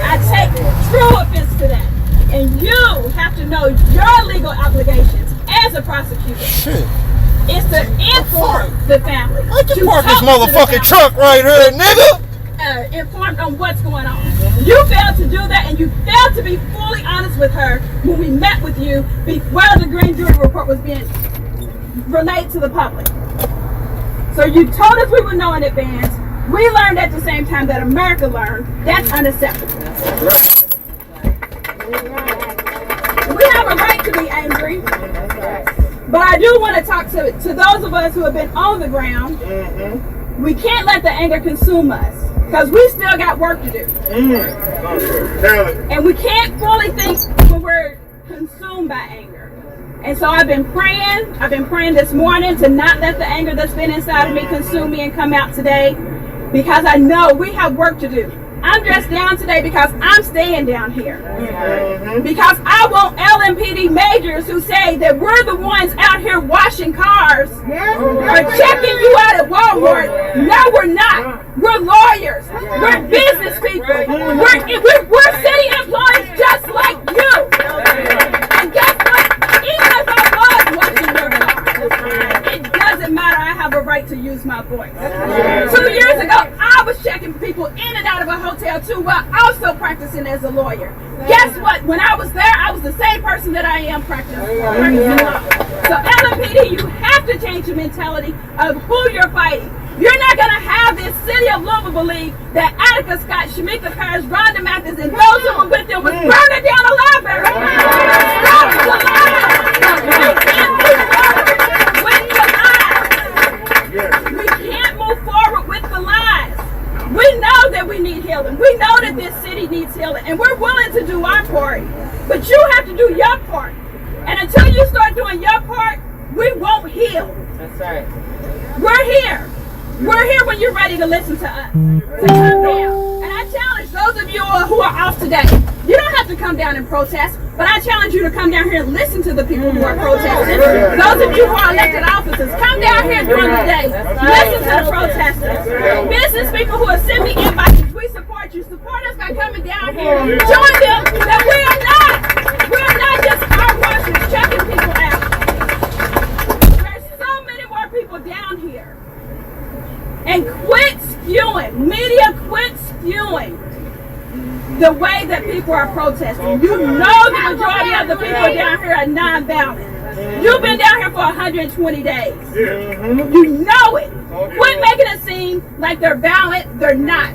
I take true offense to that. And you have to know your legal obligations as a prosecutor. Shit. It's to inform the family. I can park this motherfucking truck right here, nigga. Informed on what's going on. You failed to do that, and you failed to be fully honest with her when we met with you while the grand jury report was being relayed to the public. So you told us we would know in advance. We learned at the same time that America learned. That's unacceptable. We have a right to be angry. But I do want to talk to those of us who have been on the ground. We can't let the anger consume us because we still got work to do. And we can't fully think when we're consumed by anger. And so I've been praying this morning to not let the anger that's been inside of me consume me and come out today, because I know we have work to do. I'm dressed down today because I'm staying down here. Because I want LMPD majors who say that we're the ones out here washing cars or checking you out at Walmart. No, we're not. We're lawyers. We're business people. We're city employees just like you. And guess what? Even if I was washing your car, it doesn't matter. I have a right to use my voice. 2 years ago, I was checking people in and out of a hotel too while also practicing as a lawyer. Guess what? When I was there, I was the same person that I am practicing law. So LMPD, you have to change your mentality of who you're fighting. You're not going to have this city of Louisville believe that Attica Scott, Shamika Parrish, Rhonda Mathis, and those who were with them was burning down a library. Stop the lies. We can't move forward with the lies. We know that we need healing. We know that this city needs healing. And we're willing to do our part. But you have to do your part. And until you start doing your part, we won't heal. That's right. We're here. We're here when you're ready to listen to us. To come down. And I challenge those of you who are off today. You don't have to come down and protest, but I challenge you to come down here and listen to the people who are protesting. Those of you who are elected officers, come down here during the day. Listen to the protesters. Business people who have sent me invites, we support you. Support us by coming down here. Join them that we're not just car washers checking people out. There's so many more people down here. And quit spewing. Media, quit spewing the way that people are protesting. You know the majority of the people down here are non-violent. You've been down here for 120 days. You know it. Quit making it seem like they're violent. They're not.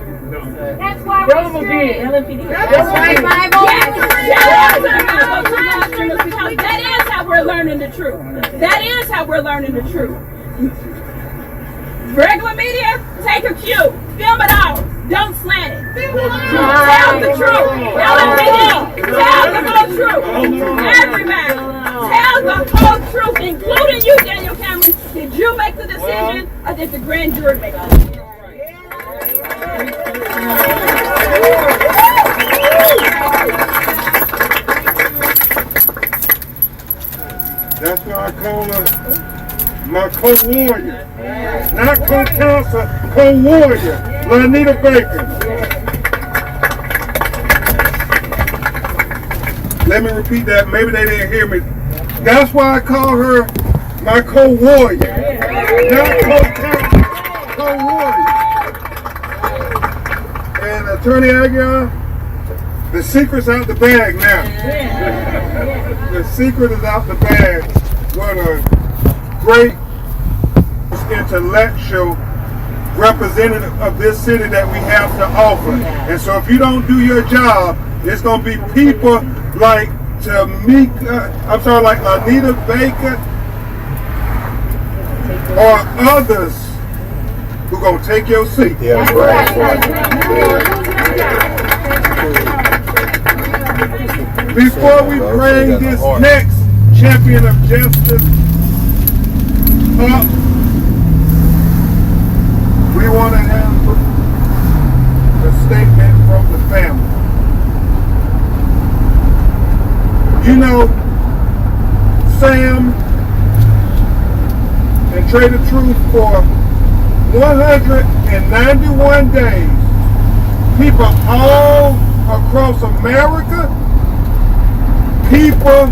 That's why we're scared. That's right. That is how we're learning the truth. That is how we're learning the truth. Regular media, take a cue. Film it all. Don't slant it. Tell the truth. LMPD, tell the whole truth. Everybody, tell the whole truth, including you, Daniel Cameron. Did you make the decision, or did the grand jury make the decision? That's why I call her my co-warrior. Not co-counselor, co-warrior. Lanita Baker. Let me repeat that. Maybe they didn't hear me. That's why I call her my co-warrior. Not co-counselor, co-warrior. And Attorney Aguiar, the secret's out the bag now. The secret is out the bag. What a great intellectual representative of this city that we have to offer. And so if you don't do your job, it's going to be people like like Lanita Baker or others who are going to take your seat. Yeah, before we bring this next champion of justice up, we want to have a statement from the family. You know, Sam and Trade the Truth for 191 days, people all across America, people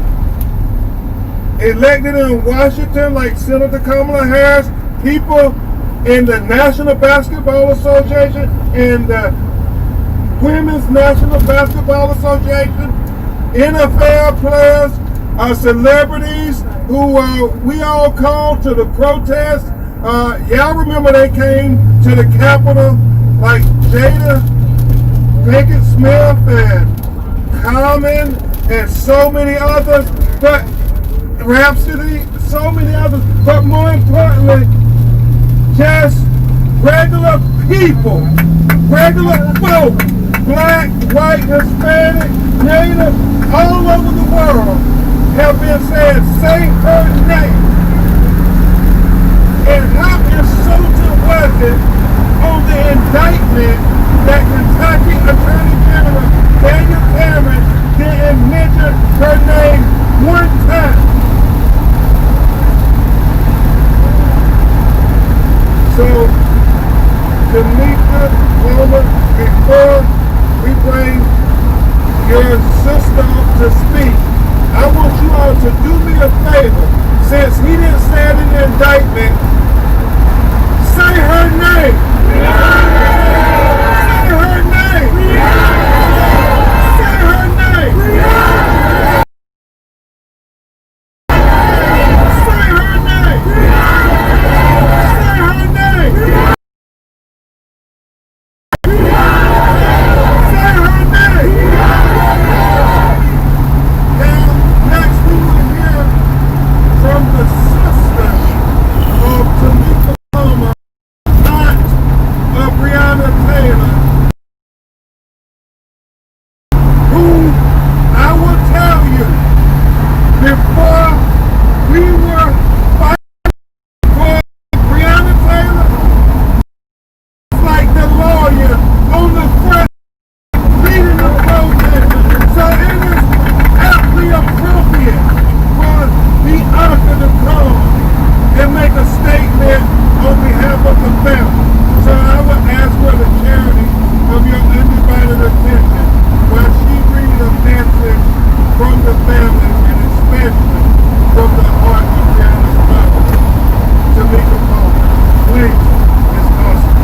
elected in Washington like Senator Kamala Harris, people in the National Basketball Association and the Women's National Basketball Association, NFL players, celebrities who we all called to the protest. Y'all remember they came to the Capitol like Jada Pinkett Smith and Common and so many others, but Rhapsody, so many others, but more importantly, just regular people, regular folk, black, white, Hispanic, Native, all over the world have been saying, say her name. And how insulting was it on the indictment that Kentucky Attorney General Daniel Cameron didn't mention her name one time? So, Tamika, Wilma, before we bring your sister up to speak, I want you all to do me a favor. Since he didn't say it in the indictment, say her name. Say her name. Say her name. Say her name. Say her name. Say her name. Now, next we will hear from the sister of Tamika Palmer, aunt of Breonna Taylor, who I will tell you, before we were fighting for Breonna Taylor, it's like the lawyer on the front leading the protest. So it is aptly appropriate for the author to come and make a statement on behalf of the family. So I would ask for the charity of your undivided attention while she reads a message from the family and especially from the heart of Brianna's mother, Tamika Palmer. Please, Ms. Austin.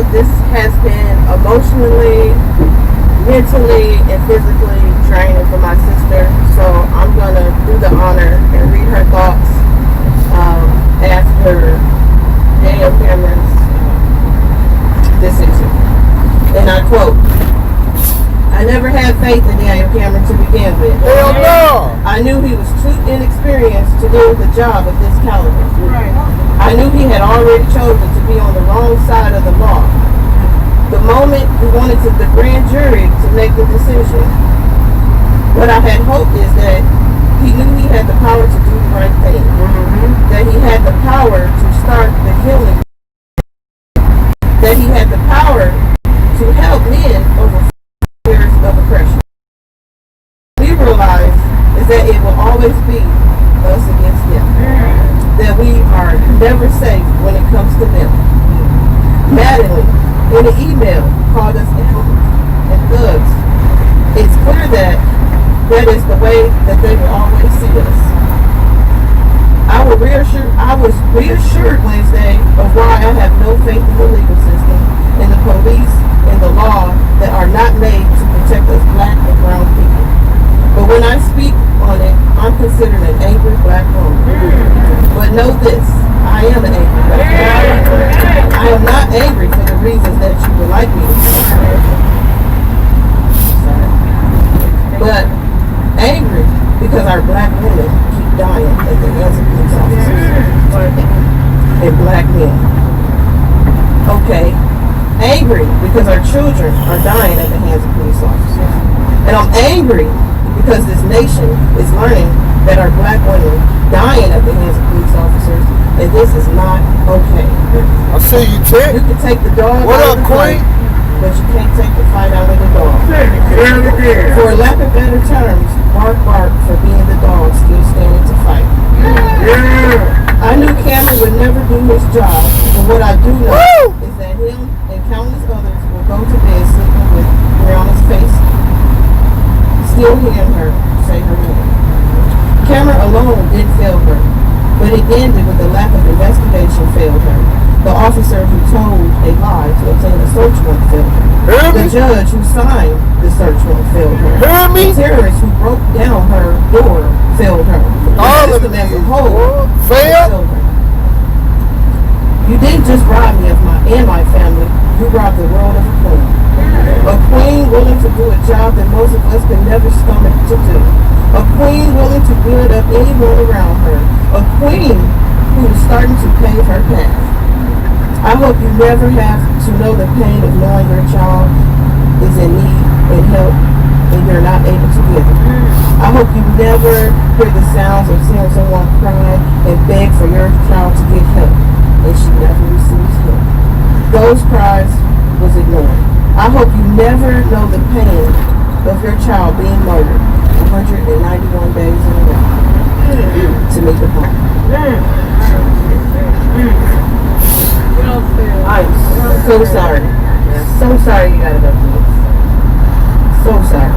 This has been emotionally, mentally, and physically draining for my sister. So I'm going to do the honor and read her thoughts after Daniel Cameron's decision. And I quote, "I never had faith in Daniel Cameron to begin with. Hell no! I knew he was too inexperienced to do the job of this caliber. I knew he had already chosen to be on the wrong side of the law. The moment he wanted the grand jury to make the decision, what I had hoped is that he knew he had the power to do the right thing, that he had the power to start the healing, that he had the power to help men over years of oppression. We realize is that it will always be us against them, that we are never safe when it comes to them. Maddeningly, in an email, called us animals and thugs. It's clear that that is the way that they will always see us. I was reassured Wednesday of why I have no faith in the legal system, in the police, in the law that are not made to protect us black and brown people. But when I speak on it, I'm considered an angry black woman. But know this, like me. But angry because our black women keep dying at the hands of police officers and black men. Okay, angry because our children are dying at the hands of police officers. And I'm angry because this nation is learning that our black women dying at the hands of police officers, and this is not okay. I see you, Trent. You can take the dog What out up, of the Queen? fight, but you can't take the fight out of the dog. For lack of better terms, bark bark for being the dog still standing to fight. I knew Cameron would never do his job, but what I do know is that him and countless others will go to bed sleeping with Brianna's face, still hearing her say her name. Cameron alone didn't fail her, but it ended with the lack of investigation failed her. The officer who told a lie to obtain a search warrant failed her. The judge who signed the search warrant failed her. The terrorist who broke down her door failed her. The system as a whole failed her. You didn't just rob me of my family, you robbed the world of a queen. A queen willing to do a job that most of us could never stomach to do. A queen willing to build up anyone around her. A queen who is starting to pave her path. I hope you never have to know the pain of knowing your child is in need and help and you're not able to give it. I hope you never hear the sounds of seeing someone cry and beg for your child to get help and she never receives help. Those cries was ignored. I hope you never know the pain of your child being murdered 191 days in a row to make the point. I'm so sorry. So sorry you gotta go through this. So sorry.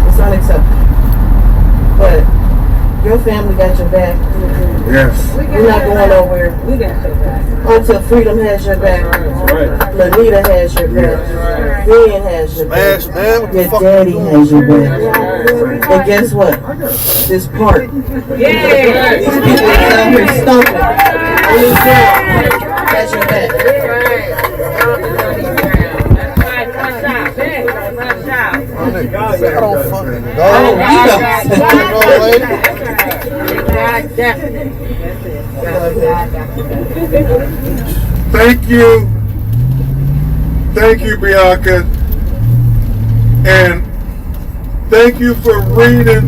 It's unacceptable. But your family got your back. Yes. We're not going nowhere. We got your back. Until Freedom has your back. Lanita has your back. Vivian has your back. Smash, man. Your daddy has your back. And guess what? This park. These people out here stomping on this ground has your back. I don't fucking know. Thank you, Bianca, and thank you for reading.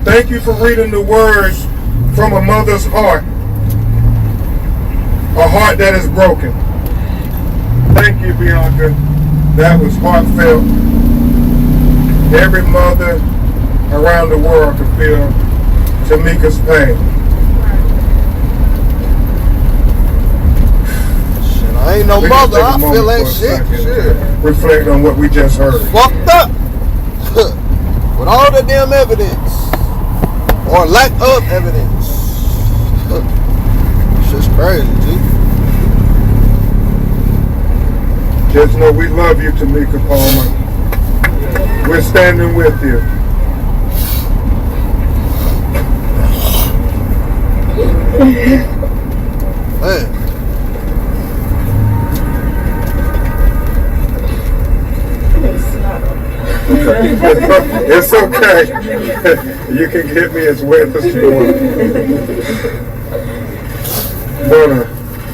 Thank you for reading the words from a mother's heart, a heart that is broken. Thank you, Bianca. That was heartfelt. Every mother around the world can feel Tamika's pain. Shit, I ain't no mother. I feel that shit. Reflect on what we just heard. Fucked up. With all the damn evidence. Or lack of evidence. Shit's crazy, G. Just know we love you, Tamika Palmer. We're standing with you. Man. It's okay. You can get me as wet as you want. What a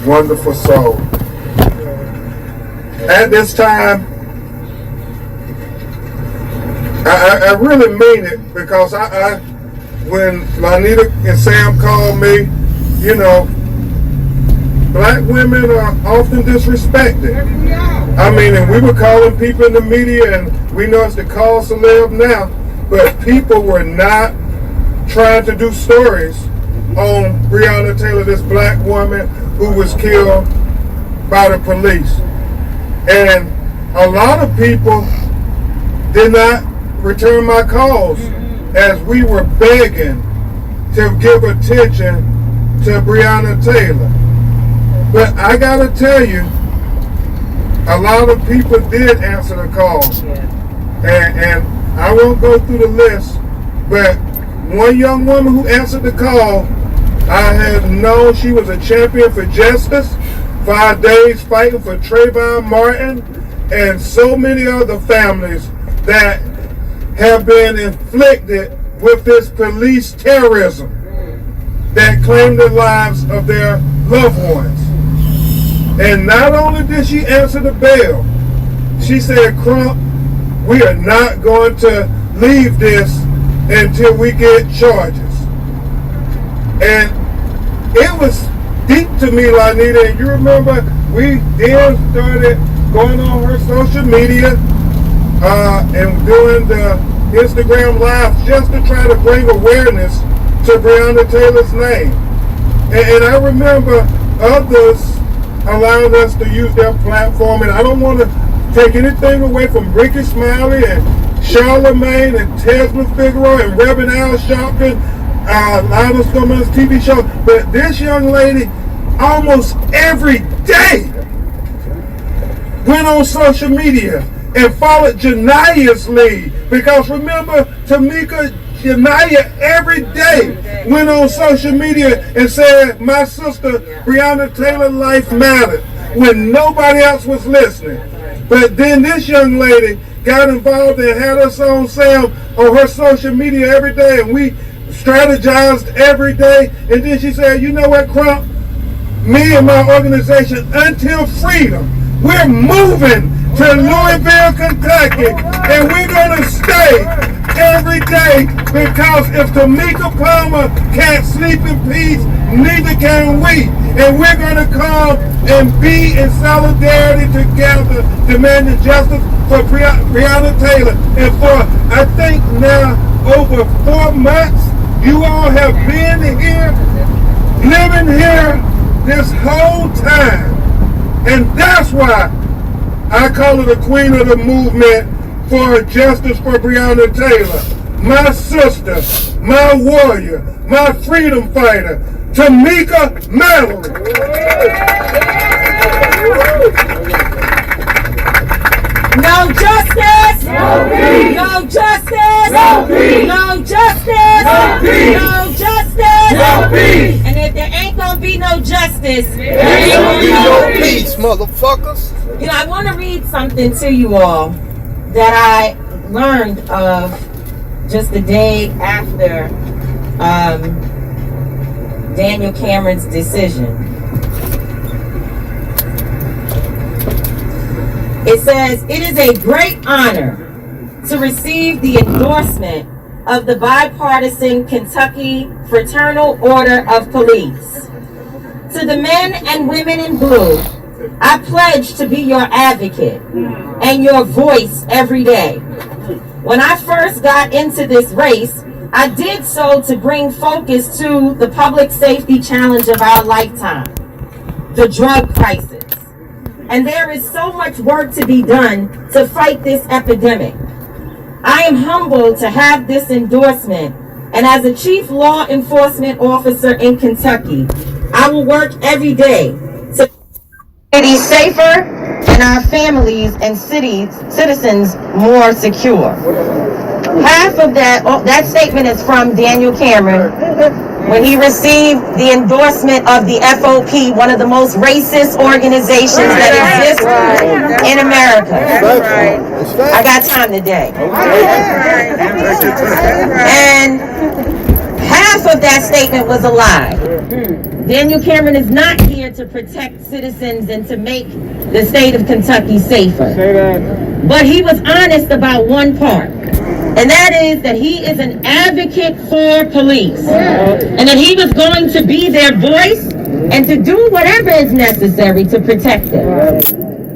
wonderful soul. At this time, I really mean it, because I when Lanita and Sam called me, you know, black women are often disrespected. I mean, and we were calling people in the media, and we know it's the call celeb now, but people were not trying to do stories on Breonna Taylor, this black woman who was killed by the police. And a lot of people did not return my calls as we were begging to give attention to Breonna Taylor. But I gotta tell you, a lot of people did answer the call. And I won't go through the list, but one young woman who answered the call, I had known she was a champion for justice, 5 days fighting for Trayvon Martin and so many other families that have been inflicted with this police terrorism that claimed the lives of their loved ones. And not only did she answer the bell, she said, Crump, we are not going to leave this until we get charges. And it was deep to me, Lanita. And you remember we then started going on her social media and doing the Instagram lives just to try to bring awareness to Breonna Taylor's name. And I remember others allowed us to use their platform, and I don't want to take anything away from Ricky Smiley and Charlemagne and Tesla Figaro and Reverend Al Sharpton, Lionel Scoman's TV show, but this young lady almost every day went on social media and followed Jania's lead, because remember, Tamika, Jania every day went on social media and said, my sister Breonna Taylor life mattered, when nobody else was listening. But then this young lady got involved and had us on Sam on her social media every day, and we strategized every day. And then she said, you know what, Crump, me and my organization Until Freedom, we're moving to Louisville, Kentucky, and we're going to stay every day, because if Tamika Palmer can't sleep in peace, neither can we. And we're going to come and be in solidarity together, demanding justice for Breonna Taylor. And for, I think now, over 4 months, you all have been here, living here this whole time. And that's why I call her the queen of the movement for justice for Breonna Taylor. My sister, my warrior, my freedom fighter, Tamika Madeline. No justice! No peace! No justice! No peace! No justice! No peace! No justice! No peace! And if there ain't gonna be no justice, There ain't gonna be no Peace, motherfuckers. you know, I want to read something to you all that I learned of just the day after Daniel Cameron's decision. It says, it is a great honor to receive the endorsement of the bipartisan Kentucky Fraternal Order of Police. To the men and women in blue, I pledge to be your advocate and your voice every day. When I first got into this race, I did so to bring focus to the public safety challenge of our lifetime, the drug crisis. And there is so much work to be done to fight this epidemic. I am humbled to have this endorsement, and as a chief law enforcement officer in Kentucky, I will work every day to make cities safer and our families and citizens more secure. Half of that statement is from Daniel Cameron when he received the endorsement of the FOP, one of the most racist organizations that exists in America. I got time today. And half of that statement was a lie. Daniel Cameron is not here to protect citizens and to make the state of Kentucky safer. But he was honest about one part. And that is that he is an advocate for police. And that he was going to be their voice and to do whatever is necessary to protect them.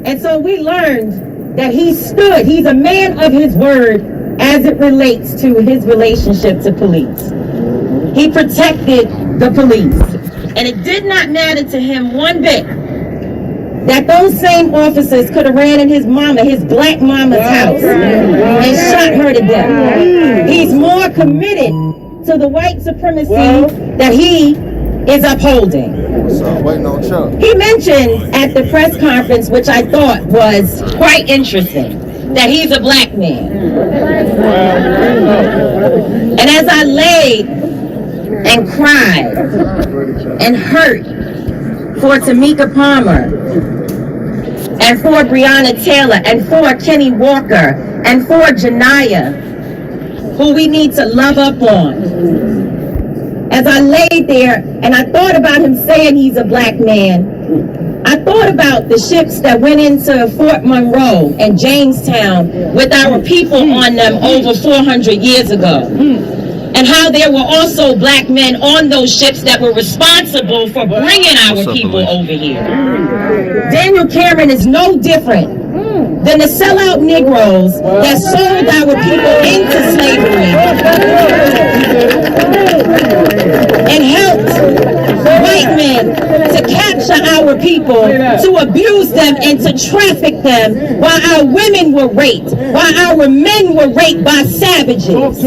And so we learned that he's a man of his word as it relates to his relationship to police. He protected the police. And it did not matter to him one bit that those same officers could have ran in his black mama's house and shot her to death. He's more committed to the white supremacy that he is upholding. He mentioned at the press conference, which I thought was quite interesting, that he's a black man. And as I laid and cried and hurt for Tamika Palmer, and for Breonna Taylor, and for Kenny Walker, and for Janiyah, who we need to love up on. As I laid there and I thought about him saying he's a black man, I thought about the ships that went into Fort Monroe and Jamestown with our people on them over 400 years ago. And how there were also black men on those ships that were responsible for bringing our people over here. Daniel Cameron is no different than the sellout Negroes that sold our people into slavery and helped white men to capture our people, to abuse them and to traffic them while our women were raped, while our men were raped by savages.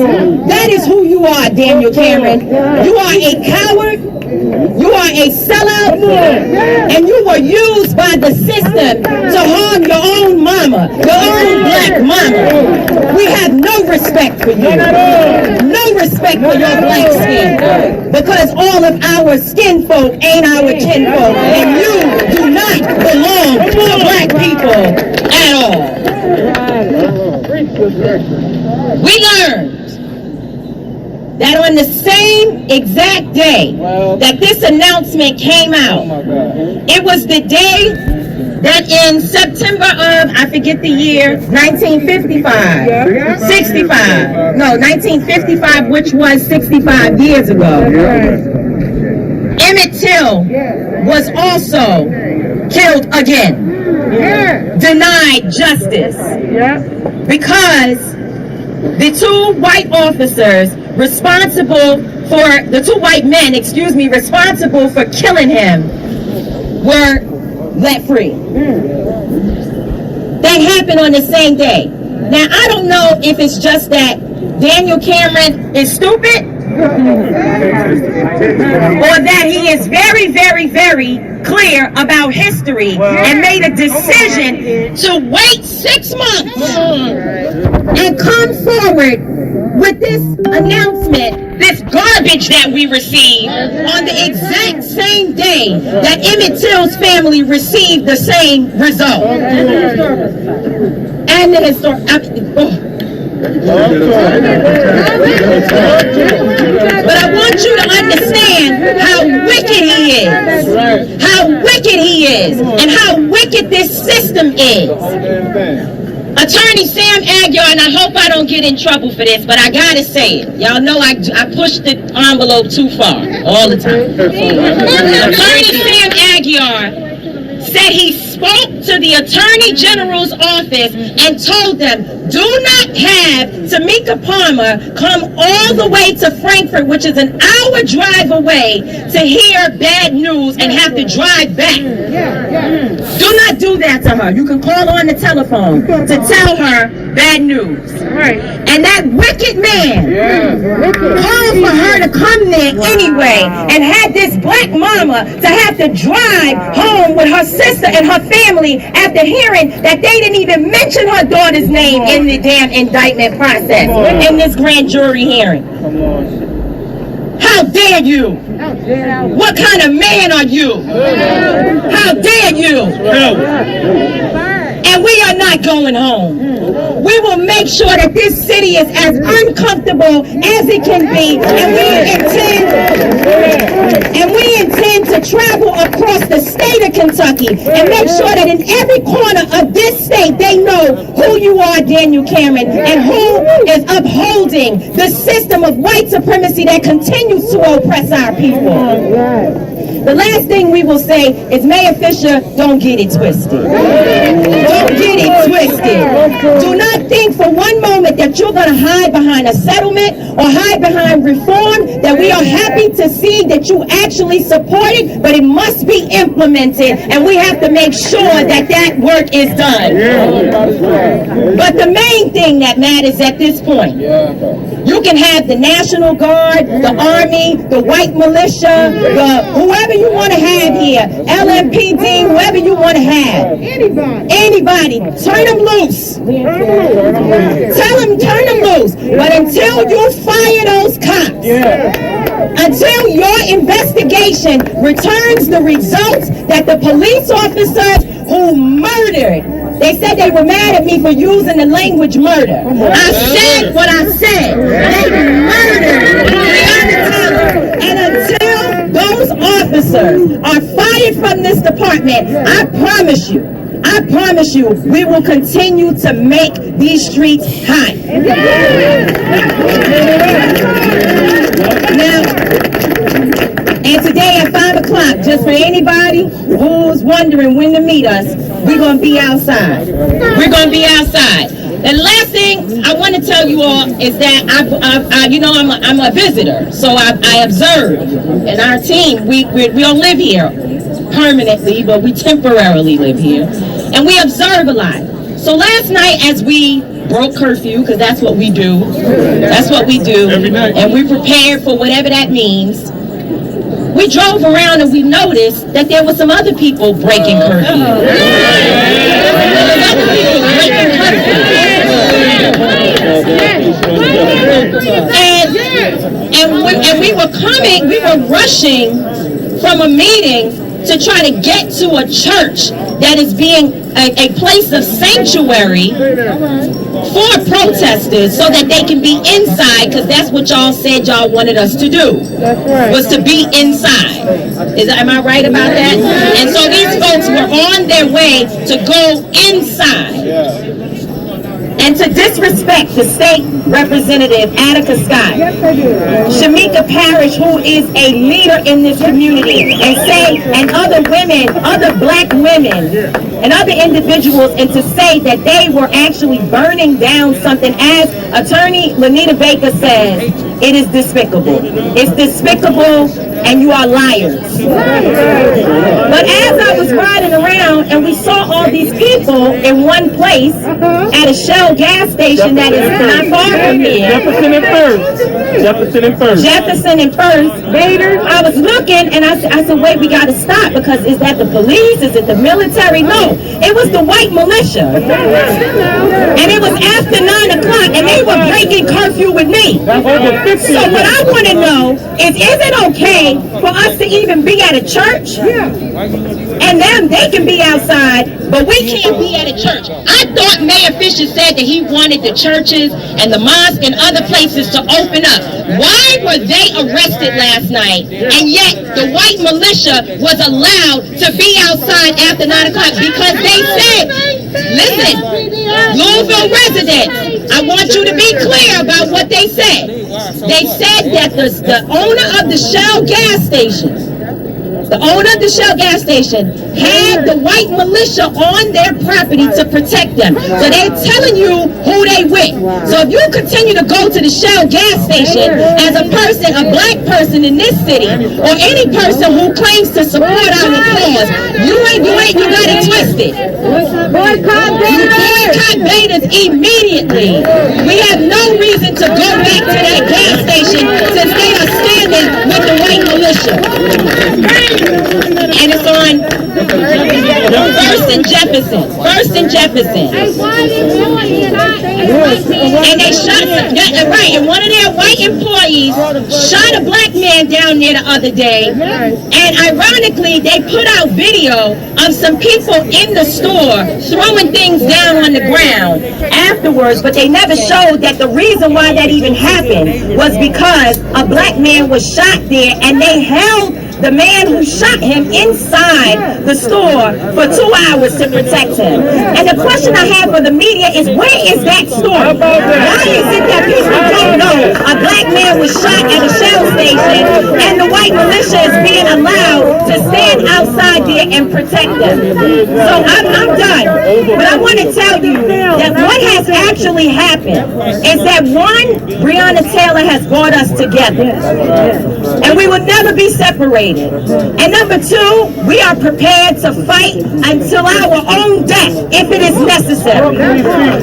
That is who you are, Daniel Cameron. You are a coward. You are a sellout, and you were used by the system to harm your own mama, your own black mama. We have no respect for you. No respect for your black skin, because all of our skin folk ain't our kin folk, and you do not belong to black people at all. We learned that on the same exact day that this announcement came out, it was the day that in September of, I forget the year, 1955, 65, no, 1955, which was 65 years ago, Emmett Till was also killed again, denied justice, because the two white officers responsible for, the two white men, responsible for killing him were let free. That happened on the same day. Now, I don't know if it's just that Daniel Cameron is stupid, or that he is very, very, very clear about history and made a decision to wait 6 months and come forward with this announcement, this garbage that we received on the exact same day that Emmett Till's family received the same result. And the But I want you to understand how wicked he is, and how wicked this system is. Attorney Sam Aguiar, and I hope I don't get in trouble for this, but I gotta say it. Y'all know I push the envelope too far all the time. Attorney Sam Aguiar said he spoke to the Attorney General's office and told them, do not have Tamika Palmer come all the way to Frankfurt, which is an hour drive away, to hear bad news and have to drive back. Do not do that to her. You can call on the telephone to tell her bad news. And that wicked man called for her to come there anyway and had this black mama to have to drive home with her sister and her family after hearing that they didn't even mention her daughter's name in the damn indictment process in this grand jury hearing. How dare you? What kind of man are you? How dare you? And we are not going home. We will make sure that this city is as uncomfortable as it can be, and we intend to travel across the state of Kentucky and make sure that in every corner of this state they know who you are, Daniel Cameron, and who is upholding the system of white supremacy that continues to oppress our people. The last thing we will say is, Mayor Fisher, don't get it twisted. Don't get it twisted. Do not think for one moment that you're going to hide behind a settlement or hide behind reform that we are happy to see that you actually support it, but it must be implemented, and we have to make sure that that work is done. But the main thing that matters at this point, you can have the National Guard, the Army, the white militia, whoever you want to have here, LMPD, whoever you want to have. Anybody. Turn them loose. loose. Tell them turn them loose. But until you fire those cops, until your investigation returns the results that the police officers who murdered, they said they were mad at me for using the language murder. I said what I said. They murdered Breonna Taylor. And until those officers are fired from this department, I promise you, we will continue to make these streets hot. Now, and today at 5 o'clock, just for anybody who's wondering when to meet us, we're going to be outside. We're going to be outside. The last thing I want to tell you all is that I'm a visitor, so I observe. And our team, we don't live here permanently, but we temporarily live here. And we observe a lot. So last night, as we broke curfew, because that's what we do. That's what we do. And we prepared for whatever that means. We drove around and we noticed that there were some other people breaking curfew. And we were rushing from a meeting to try to get to a church that is being a place of sanctuary for protesters so that they can be inside, because that's what y'all said y'all wanted us to do, was to be inside. Am I right about that? And so these folks were on their way to go inside. And to disrespect the state representative, Attica Scott, Shamika Parrish, who is a leader in this community, and other women, other black women, and other individuals, and to say that they were actually burning down something, as Attorney Lanita Baker says, it is despicable. It's despicable, and you are liars. But as I was riding around and we saw all these people in one place at a Shell gas station that is not far from here. Jefferson and First. I was looking and I said, wait, we got to stop, because is that the police? Is it the military? No, it was the white militia. And it was after 9 o'clock and they were breaking curfew with me. So what I want to know is it okay for us to even be at a church? And then they can be outside, but we can't be at a church. I thought Mayor Fisher said that he wanted the churches and the mosques and other places to open up. Why were they arrested last night, and yet the white militia was allowed to be outside after 9 o'clock? Because they said, listen, Louisville residents, I want you to be clear about what they said. They said that the owner of the Shell gas station, had the white militia on their property to protect them. So they're telling you who they with. So if you continue to go to the Shell gas station as a person, a black person in this city, or any person who claims to support our cause, you got it twisted. Boycott Baiters immediately. We have no reason to go back to that gas station since they are standing with the white militia. And it's on First and Jefferson. And they shot, and one of their white employees shot a black man down there the other day. And ironically, they put out video of some people in the store throwing things down on the ground afterwards, but they never showed that the reason why that even happened was because a black man was shot there, and they held the man who shot him inside the store for 2 hours to protect him. And the question I have for the media is, where is that story? Why is it that people don't know a black man was shot at a Shell station and the white militia is being allowed to stand outside there and protect them? So I'm done. But I want to tell you that what has actually happened is that, one, Breonna Taylor has brought us together. And we will never be separated. liberated. And number two, we are prepared to fight until our own death, if it is necessary.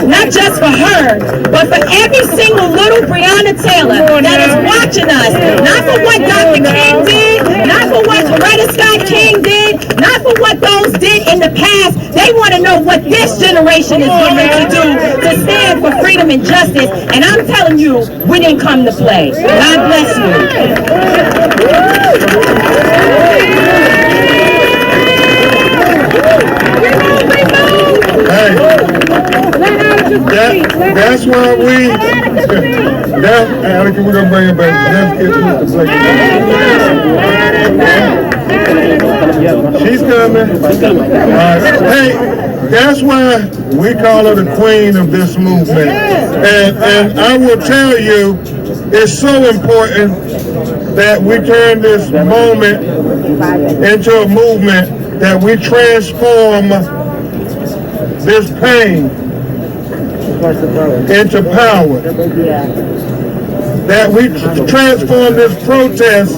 Not just for her, but for every single little Breonna Taylor that is watching us. Not for what Dr. King did, not for what Coretta Scott King did, not for what those did in the past. They want to know what this generation is going to do to stand for freedom and justice. And I'm telling you, we didn't come to play. God bless you. Hey, that's why Alex, we're gonna bring it back. Let's get Mr. Blake. She's coming. Hey, that's why we call her the queen of this movement. And I will tell you, it's so important that we turn this moment into a movement, that we transform this pain into power, that we transform this protest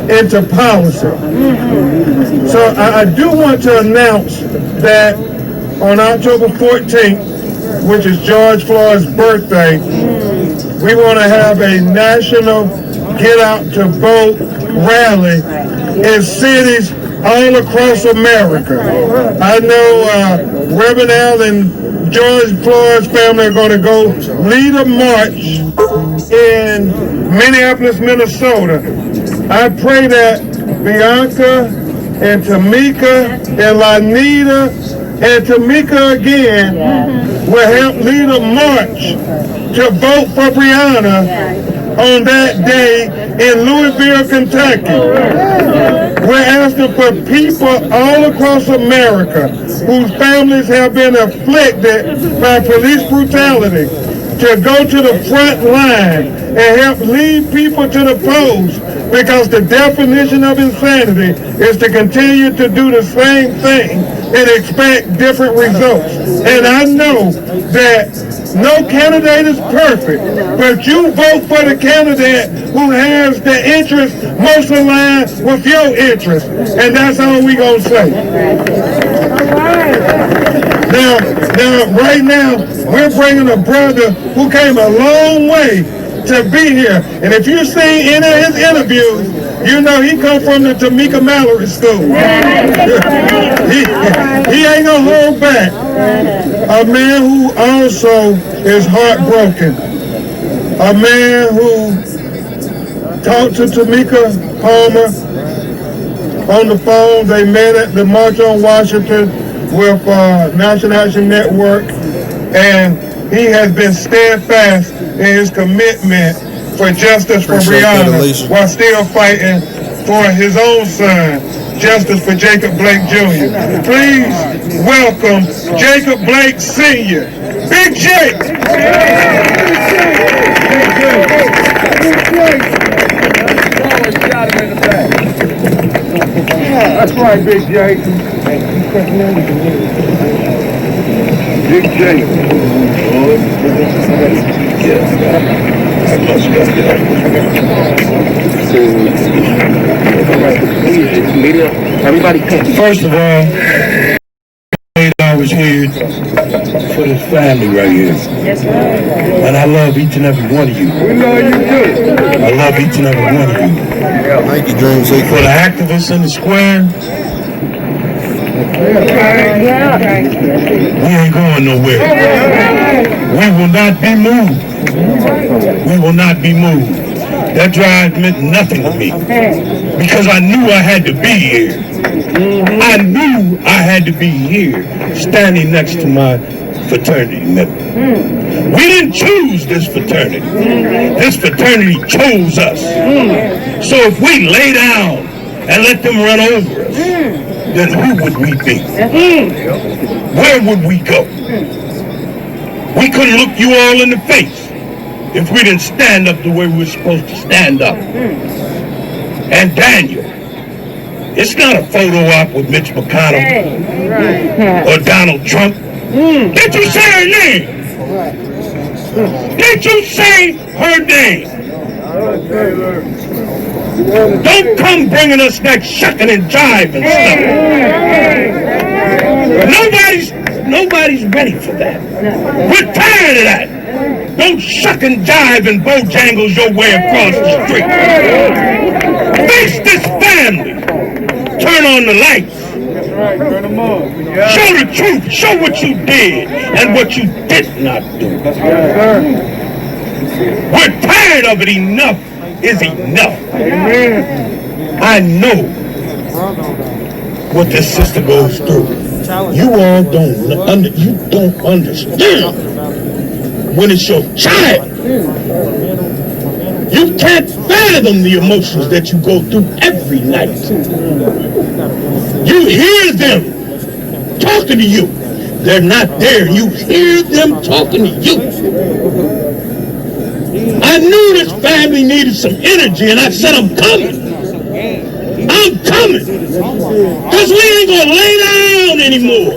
into policy. So I do want to announce that on October 14th, which is George Floyd's birthday, we want to have a national get out to vote rally in cities all across America. I know Reverend Al and George Floyd's family are going to go lead a march in Minneapolis, Minnesota. I pray that Bianca and Tamika and Lanita and Tamika again will help lead a march to vote for Breonna on that day in Louisville, Kentucky. We're asking for people all across America whose families have been afflicted by police brutality to go to the front line and help lead people to the polls, because the definition of insanity is to continue to do the same thing and expect different results. And I know that no candidate is perfect, but you vote for the candidate who has the interest most aligned with your interest, and that's all we gonna say. Now, right now, we're bringing a brother who came a long way to be here, and if you see any of his interviews, you know he come from the Tamika Mallory School. he ain't gonna hold back. A man who also is heartbroken. A man who talked to Tamika Palmer on the phone. They met at the March on Washington with National Action Network, and he has been steadfast in his commitment for justice for Breonna while still fighting for his own son, justice for Jacob Blake Jr. Please welcome Jacob Blake Sr. Big Jake! That's right, Big Jake. Big Jake. First of all, I was here for this family right here. And I love each and every one of you. We know you do. I love each and every one of you. Thank you, Dream Seeker. For the activists in the square, we ain't going nowhere. We will not be moved. We will not be moved. That drive meant nothing to me, because I knew I had to be here. I knew I had to be here, standing next to my fraternity member. We didn't choose this fraternity. This fraternity chose us. So if we lay down and let them run over us, then who would we be? Where would we go? We couldn't look you all in the face if we didn't stand up the way we were supposed to stand up. And Daniel, it's not a photo op with Mitch McConnell or Donald Trump. Did you say her name? Did you say her name? Don't come bringing us that shucking and jiving stuff. Nobody's ready for that. We're tired of that. Don't shuck and jive and bojangles your way across the street. Face this family. Turn on the lights. Show the truth. Show what you did and what you did not do. We're tired of it. Enough is enough. I know what this sister goes through. You all don't understand when it's your child. You can't fathom the emotions that you go through every night. You hear them talking to you. They're not there. You hear them talking to you. I knew this family needed some energy, and I said, I'm coming. I'm coming. Because we ain't going to lay down anymore.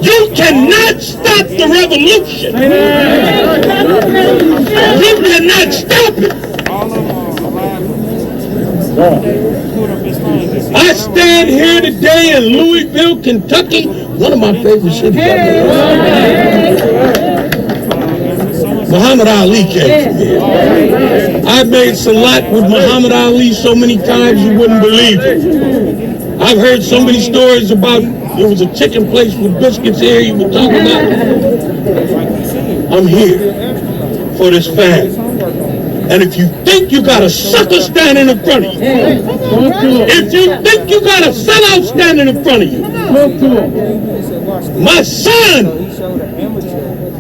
You cannot stop the revolution. You cannot stop it. I stand here today in Louisville, Kentucky, one of my favorite cities. Muhammad Ali came from here. I've made salat with Muhammad Ali so many times you wouldn't believe it. I've heard so many stories about there was a chicken place with biscuits here you were talking about. I'm here for this family. And if you think you got a sucker standing in front of you, if you think you got a sellout standing in front of you, my son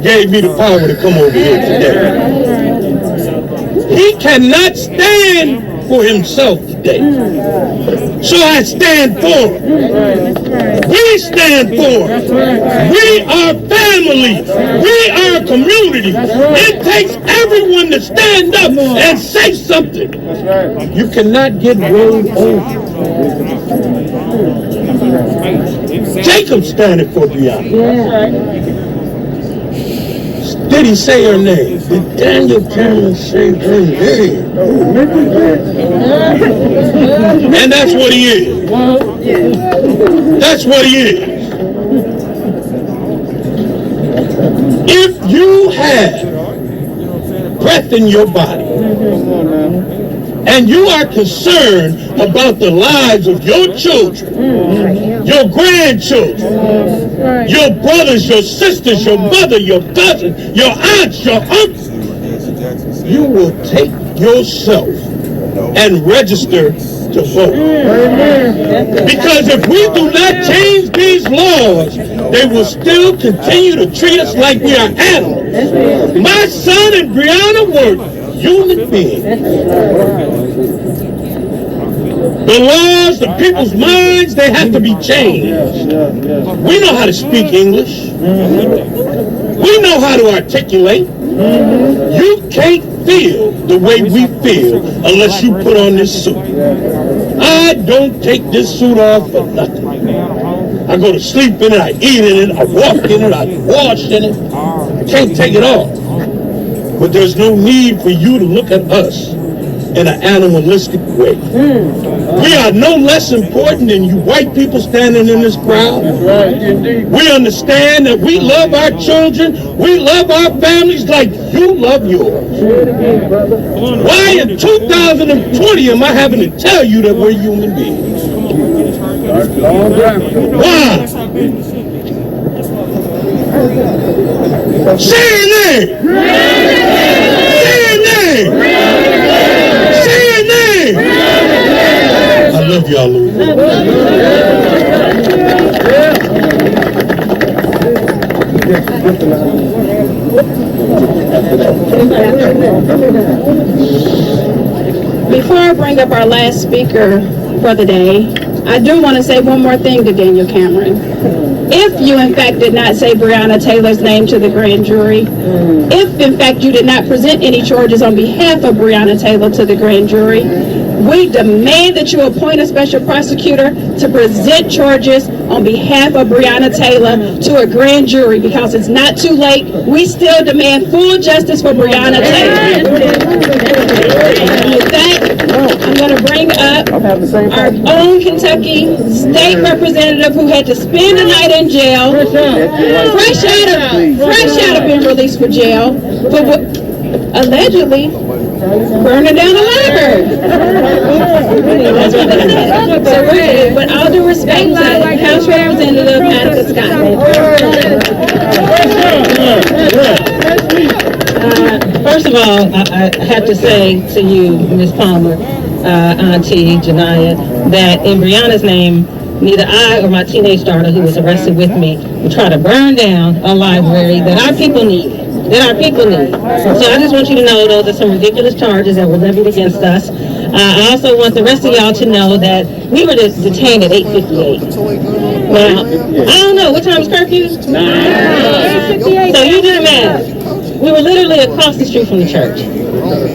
gave me the power to come over here today. He cannot stand for himself today. So I stand for him. We stand for him. We are family. We are community. It takes everyone to stand up and say something. You cannot get rolled over. Jacob standing for Brianna. Did he say her name? Did Daniel Cameron say her name? And that's what he is. That's what he is. If you have breath in your body and you are concerned about the lives of your children, your grandchildren, your brothers, your sisters, your mother, your cousin, your aunts, your uncles, you will take yourself and register to vote. Because if we do not change these laws, they will still continue to treat us like we are animals. My son and Brianna were human beings. The laws, the people's minds, they have to be changed. We know how to speak English. We know how to articulate. You can't feel the way we feel unless you put on this suit. I don't take this suit off for nothing. I go to sleep in it, I eat in it, I walk in it, I wash in it. I can't take it off. But there's no need for you to look at us in an animalistic way. We are no less important than you white people standing in this crowd. We understand that we love our children, we love our families like you love yours. Why in 2020 am I having to tell you that we're human beings? Why? Say your name! Say your name! Say your name! I love y'all, Louisville. Before I bring up our last speaker for the day, I do want to say one more thing to Daniel Cameron. If you, in fact, did not say Breonna Taylor's name to the grand jury, if, in fact, you did not present any charges on behalf of Breonna Taylor to the grand jury, we demand that you appoint a special prosecutor to present charges on behalf of Breonna Taylor to a grand jury because it's not too late. We still demand full justice for Breonna Taylor. And with that, I'm going to bring up our own Kentucky state representative who had to spend the night in jail, fresh out of being released for jail for allegedly burning down the library. That's what they said. So with all due respect to House Representative Attica Scott. First of all, I have to say to you, Ms. Palmer, Auntie Janiyah, that in Breonna's name, neither I or my teenage daughter who was arrested with me would try to burn down a library that our people need. So I just want you to know those are some ridiculous charges that were levied against us. I also want the rest of y'all to know that we were detained at 8:58. Now, I don't know, what time is curfew? 9:58. So you do the math. We were literally across the street from the church.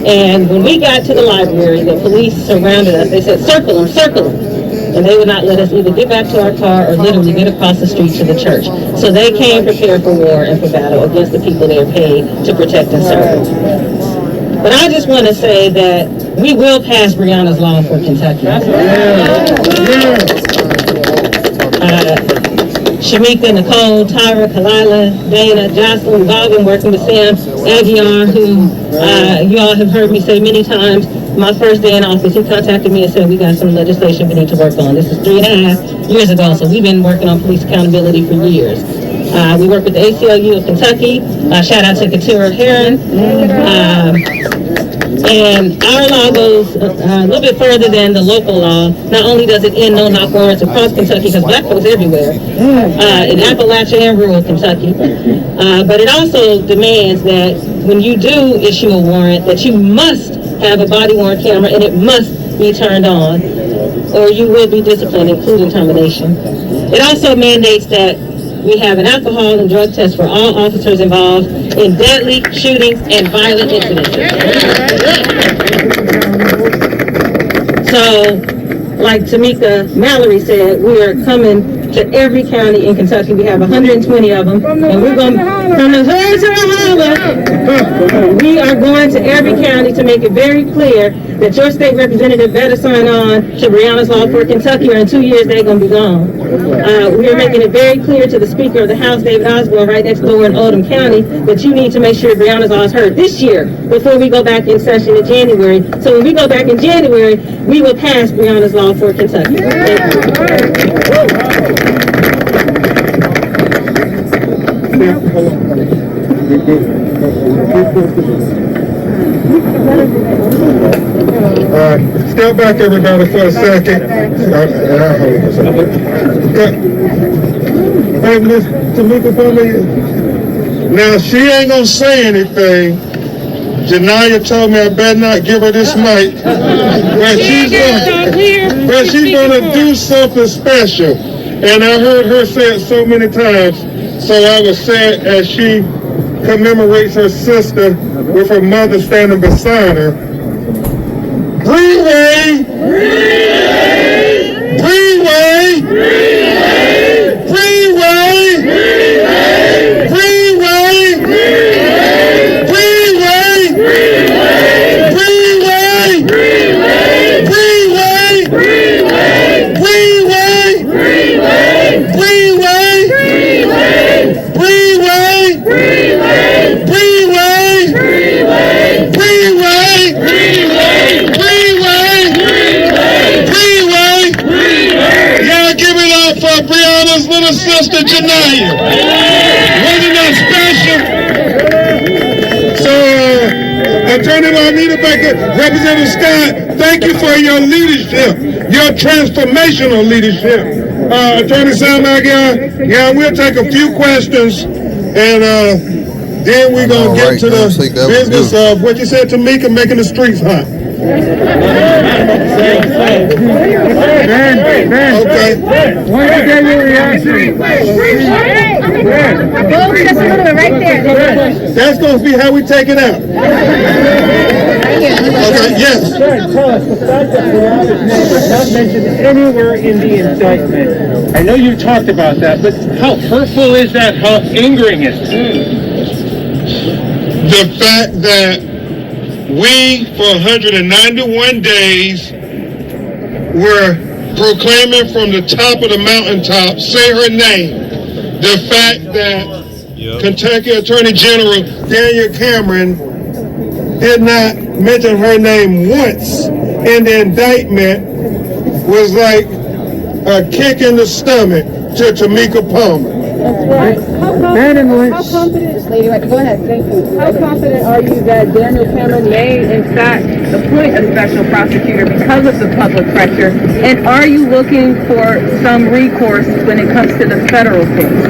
And when we got to the library, the police surrounded us. They said, circle them. And they would not let us either get back to our car or literally get across the street to the church. So they came prepared for war and for battle against the people they are paid to protect and serve. But I just want to say that we will pass Breonna's law for Kentucky. Shamika, Nicole, Tyra, Kalila, Dana, Jocelyn, we've all been working with Sam Aguiar, who you all have heard me say many times. My first day in office, he contacted me and said, we got some legislation we need to work on. This is 3.5 years ago, so we've been working on police accountability for years. We work with the ACLU of Kentucky. Shout out to Katura Heron. And our law goes a little bit further than the local law. Not only does it end no-knock warrants across Kentucky, because black folks everywhere, in Appalachia and rural Kentucky, but it also demands that when you do issue a warrant, that you must have a body-worn camera and it must be turned on, or you will be disciplined, including termination. It also mandates that we have an alcohol and drug test for all officers involved in deadly shootings and violent incidents. So, like Tamika Mallory said, we are coming to every county in Kentucky. We have 120 of them, and we're going from the hood to the holler. We are going to every county to make it very clear that your state representative better sign on to Breonna's law for Kentucky, or in 2 years they're going to be gone. We are making it very clear to the Speaker of the House, David Osborne, right next door in Oldham County, that you need to make sure Breonna's law is heard this year before we go back in session in January. So when we go back in January, we will pass Breonna's law for Kentucky. Thank Step back, everybody, for a second. Hey, Miss Tamika, for me. Now, she ain't gonna say anything. Janiyah told me I better not give her this mic. But she's gonna do something special. And I heard her say it so many times. So I would say it as she commemorates her sister with her mother standing beside her. Freeway! Freeway! Freeway! Freeway! Freeway! Freeway! Breonna's little sister Janiyah. Wasn't that special? So, Attorney Juanita Baker, Representative Scott, thank you for your leadership, your transformational leadership. Attorney Sam Aguiar, we'll take a few questions, and then we're going to get to the business of what you said to Mika, making the streets hot. Okay. Want to get your reaction? That's going to be how we take it out. Okay, yes. Sir, tell us, the fact that Brianna's name is not mentioned anywhere in the indictment. I know you talked about that, but how hurtful is that? How angering is it? The fact that we, for 191 days, were proclaiming from the top of the mountaintop, say her name. The fact that Kentucky Attorney General Daniel Cameron did not mention her name once in the indictment was like a kick in the stomach to Tamika Palmer. How confident, this lady, right, go ahead, thank you. How confident are you that Daniel Cameron may, in fact, appoint a special prosecutor because of the public pressure? And are you looking for some recourse when it comes to the federal case?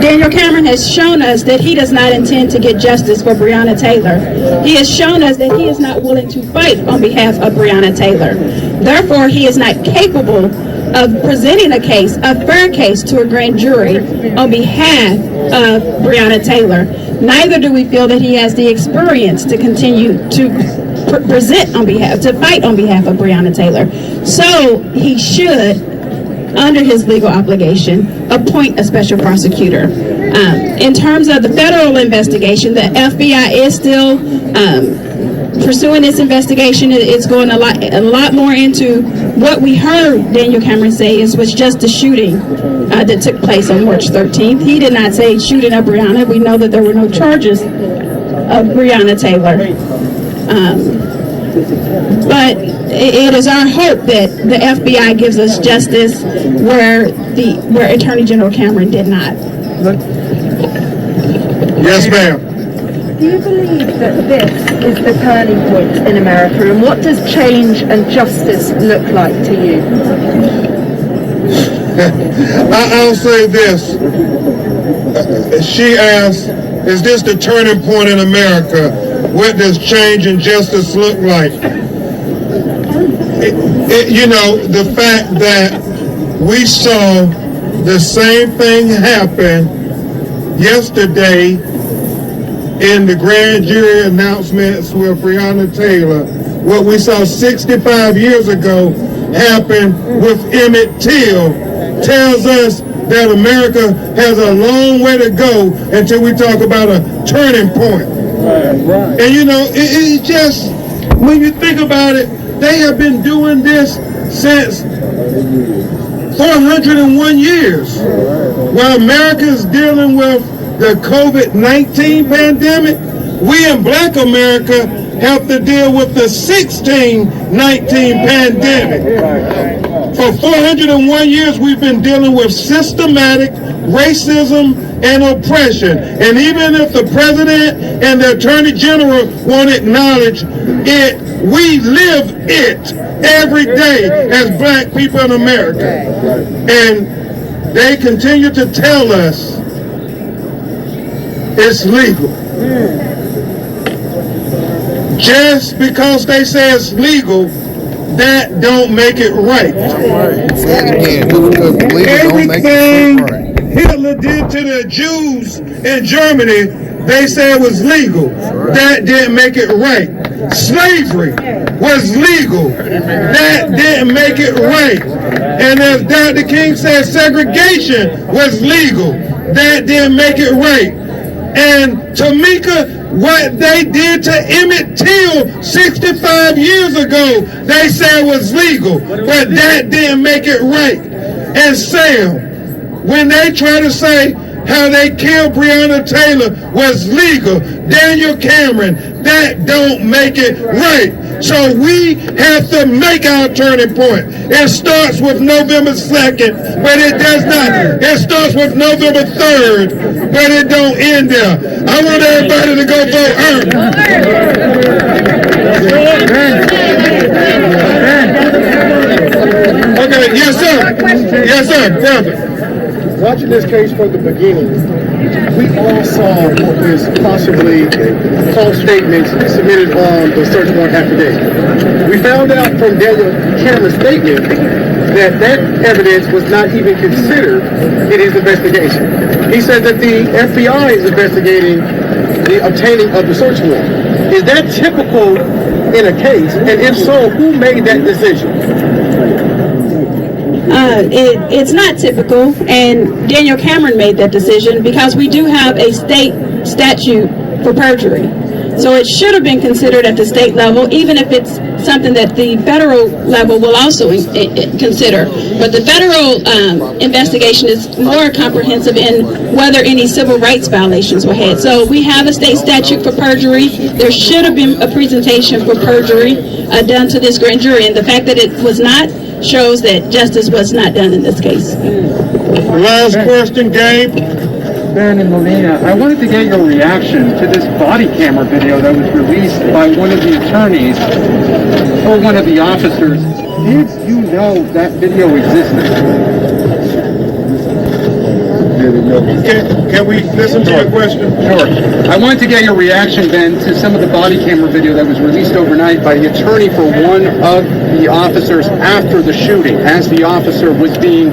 Daniel Cameron has shown us that he does not intend to get justice for Breonna Taylor. He has shown us that he is not willing to fight on behalf of Breonna Taylor. Therefore, he is not capable of presenting a case, a fair case, to a grand jury on behalf of Breonna Taylor. Neither do we feel that he has the experience to continue to present on behalf, to fight on behalf of Breonna Taylor. So he should, under his legal obligation, appoint a special prosecutor. In terms of the federal investigation, the FBI is still pursuing this investigation. It's going a lot more into what we heard Daniel Cameron say was just the shooting that took place on March 13th. He did not say shooting of Breonna. We know that there were no charges of Breonna Taylor. But it is our hope that the FBI gives us justice where Attorney General Cameron did not. Yes, ma'am. Do you believe that this is the turning point in America, and what does change and justice look like to you? I'll say this. She asked, is this the turning point in America? What does change and justice look like? You know, the fact that we saw the same thing happen yesterday in the grand jury announcements with Breonna Taylor, what we saw 65 years ago happen with Emmett Till, tells us that America has a long way to go until we talk about a turning point. And you know, it's just, when you think about it, they have been doing this since 401 years. While America is dealing with the COVID-19 pandemic, we in Black America have to deal with the 1619 pandemic. For 401 years, we've been dealing with systematic racism and oppression. And even if the president and the attorney general won't acknowledge it, we live it every day as Black people in America. And they continue to tell us it's legal. Just because they say it's legal, that don't make it right. Everything Hitler did to the Jews in Germany, they said was legal. That didn't make it right. Slavery was legal. That didn't make it right. And as Dr. King said, segregation was legal. That didn't make it right. And Tamika, what they did to Emmett Till 65 years ago, they said was legal, but that didn't make it right. And Sam, when they try to say how they killed Breonna Taylor was legal, Daniel Cameron, that don't make it right. So we have to make our turning point. It starts with November 2nd, but it does not. It starts with November 3rd, but it don't end there. I want everybody to go vote early. Okay, yes sir. Yes sir, brother. Watching this case from the beginning, we all saw what was possibly false statements submitted on the search warrant affidavit. We found out from Daniel Cameron's statement that that evidence was not even considered in his investigation. He said that the FBI is investigating the obtaining of the search warrant. Is that typical in a case? And if so, who made that decision? It's not typical, and Daniel Cameron made that decision because we do have a state statute for perjury. So it should have been considered at the state level, even if it's something that the federal level will also consider. But the federal investigation is more comprehensive in whether any civil rights violations were had. So we have a state statute for perjury. There should have been a presentation for perjury done to this grand jury, and the fact that it was not shows that justice was not done in this case. Last question, Gabe. Baron and Molina, I wanted to get your reaction to this body camera video that was released by one of the attorneys or one of the officers. Did you know that video existed? Can we listen to your question? Sure. I wanted to get your reaction then to some of the body camera video that was released overnight by the attorney for one of the officers after the shooting, as the officer was being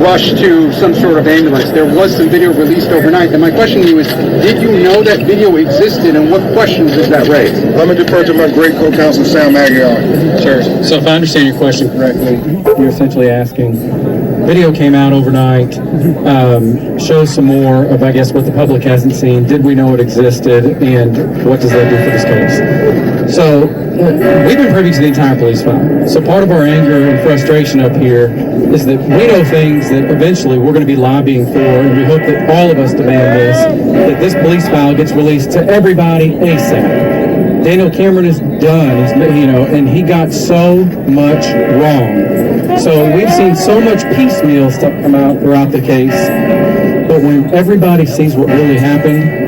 rushed to some sort of ambulance. There was some video released overnight, and my question to you is, did you know that video existed, and what questions does that raise? Let me defer to my great co-counsel, Sam Aguilar. Sure. So if I understand your question correctly, you're essentially asking, video came out overnight, shows some more of, I guess, what the public hasn't seen. Did we know it existed, and what does that do for this case? So we've been privy to the entire police file. So part of our anger and frustration up here is that we know things that eventually we're going to be lobbying for, and we hope that all of us demand this, that this police file gets released to everybody ASAP. Daniel Cameron is done, and he got so much wrong. So we've seen so much piecemeal stuff come out throughout the case, but when everybody sees what really happened,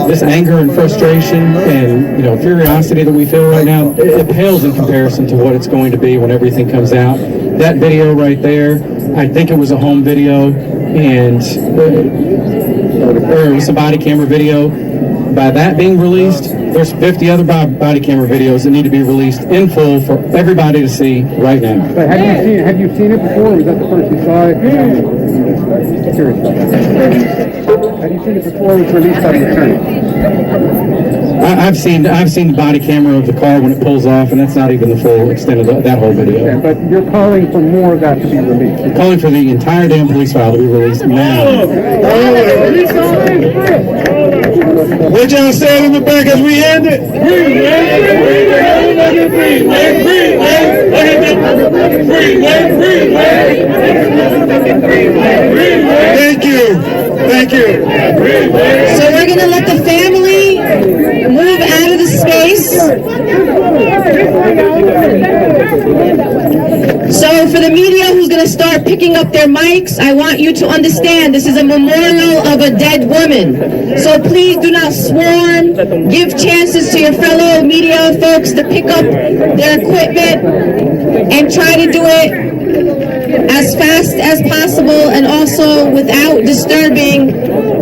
this anger and frustration and curiosity that we feel right now, it pales in comparison to what it's going to be when everything comes out. That video right there, I think it was a home video, and or it was a body camera video. By that being released, there's 50 other body camera videos that need to be released in full for everybody to see right now. But have you seen it before, or was that the first you saw it? Curious. Have you seen it before it was released by the attorney? I've seen the body camera of the car when it pulls off, and that's not even the full extent of that whole video. Yeah, but you're calling for more of that to be released. I'm calling for the entire damn police file to be released now. What y'all said in the back as we end it? Thank you. Thank you. So we're going to let the family move out of the space. So for the media who's going to start picking up their mics, I want you to understand this is a memorial of a dead woman. So please do not swarm. Give chances to your fellow media folks to pick up their equipment and try to do it as fast as possible and also without disturbing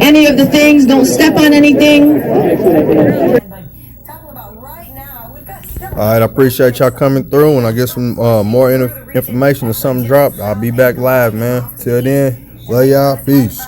any of the things. Don't step on anything. All right, I appreciate y'all coming through, and I get some more information if something dropped. I'll be back live, man. Till then, love y'all. Peace.